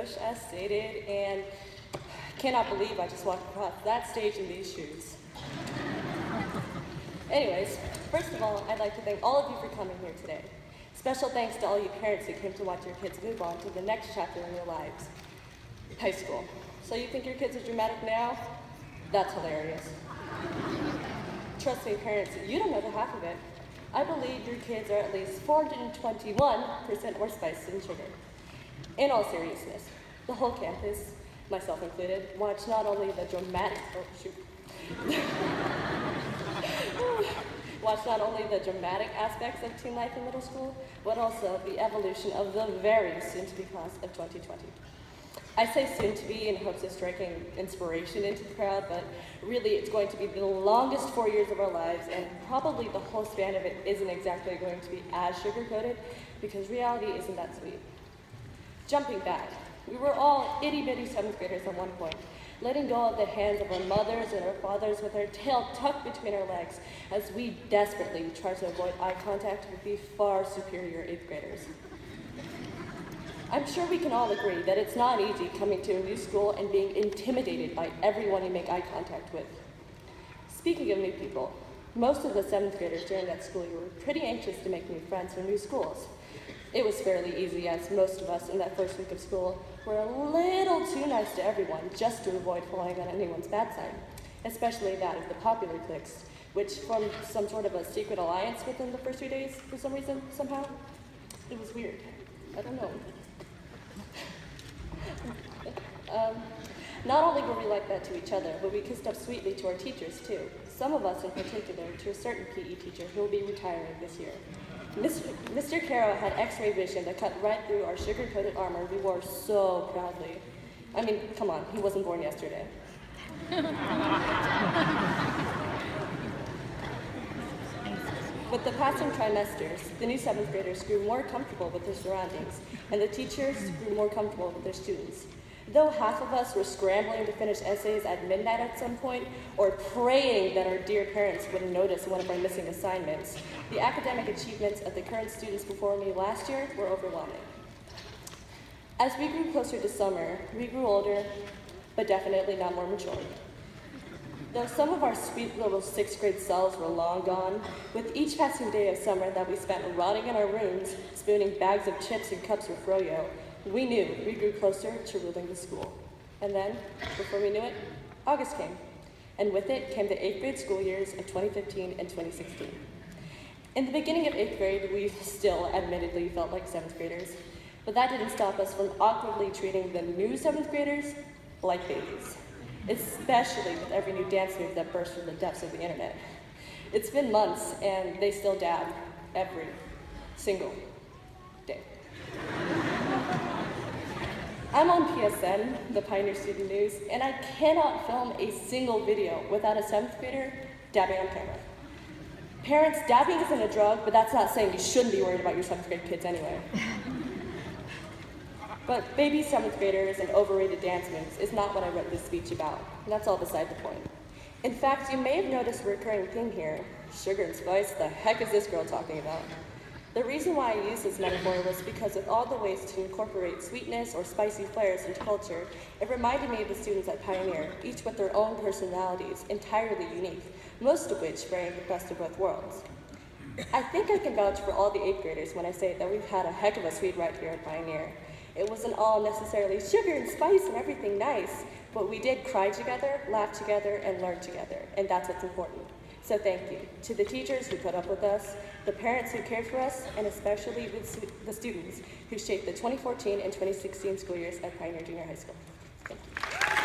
Bush as stated, and I cannot believe I just walked across that stage in these shoes. Anyways, first of all, I'd like to thank all of you for coming here today. Special thanks to all you parents who came to watch your kids move on to the next chapter in their lives, high school. So you think your kids are dramatic now? That's hilarious. Trust me, parents, you don't know the half of it. I believe your kids are at least 421% more spice than sugar. In all seriousness, the whole campus, myself included, watched not only the dramatic, watched not only the dramatic aspects of teen life in middle school, but also the evolution of the very soon-to-be class of 2020. I say soon-to-be in hopes of striking inspiration into the crowd, but really it's going to be the longest 4 years of our lives, and probably the whole span of it isn't exactly going to be as sugar-coated, because reality isn't that sweet. Jumping back, we were all itty-bitty 7th graders at one point, letting go of the hands of our mothers and our fathers with our tail tucked between our legs as we desperately tried to avoid eye contact with the far superior 8th graders. I'm sure we can all agree that it's not easy coming to a new school and being intimidated by everyone you make eye contact with. Speaking of new people, most of the 7th graders during that school year were pretty anxious to make new friends in new schools. It was fairly easy, as most of us in that first week of school were a little too nice to everyone just to avoid falling on anyone's bad side, especially that of the popular cliques, which formed some sort of a secret alliance within the first few days for some reason, somehow. It was weird. I don't know. Not only were we like that to each other, but we kissed up sweetly to our teachers too. Some of us in particular to a certain PE teacher who will be retiring this year. Mr. Caro had x-ray vision that cut right through our sugar-coated armor we wore so proudly. I mean, come on, he wasn't born yesterday. With the passing trimesters, the new 7th graders grew more comfortable with their surroundings, and the teachers grew more comfortable with their students. Though half of us were scrambling to finish essays at midnight at some point, or praying that our dear parents wouldn't notice one of our missing assignments, the academic achievements of the current students before me last year were overwhelming. As we grew closer to summer, we grew older, but definitely not more mature. Though some of our sweet little 6th grade selves were long gone, with each passing day of summer that we spent rotting in our rooms, spooning bags of chips and cups of froyo, we knew we grew closer to ruling the school. And then, before we knew it, August came. And with it came the 8th grade school years of 2015 and 2016. In the beginning of 8th grade, we still admittedly felt like 7th graders, but that didn't stop us from awkwardly treating the new 7th graders like babies, especially with every new dance move that burst from the depths of the internet. It's been months, and they still dab every single day. I'm on PSN, the Pioneer Student News, and I cannot film a single video without a 7th grader dabbing on camera. Parents, dabbing isn't a drug, but that's not saying you shouldn't be worried about your 7th grade kids anyway. But baby 7th graders and overrated dance moves is not what I wrote this speech about, and that's all beside the point. In fact, you may have noticed a recurring theme here. Sugar and spice, the heck is this girl talking about? The reason why I use this metaphor was because with all the ways to incorporate sweetness or spicy flares into culture, it reminded me of the students at Pioneer, each with their own personalities, entirely unique, most of which bring the best of both worlds. I think I can vouch for all the 8th graders when I say that we've had a heck of a sweet ride here at Pioneer. It wasn't all necessarily sugar and spice and everything nice, but we did cry together, laugh together, and learn together, and that's what's important. So thank you to the teachers who put up with us, the parents who cared for us, and especially the students who shaped the 2014 and 2016 school years at Pioneer Junior High School.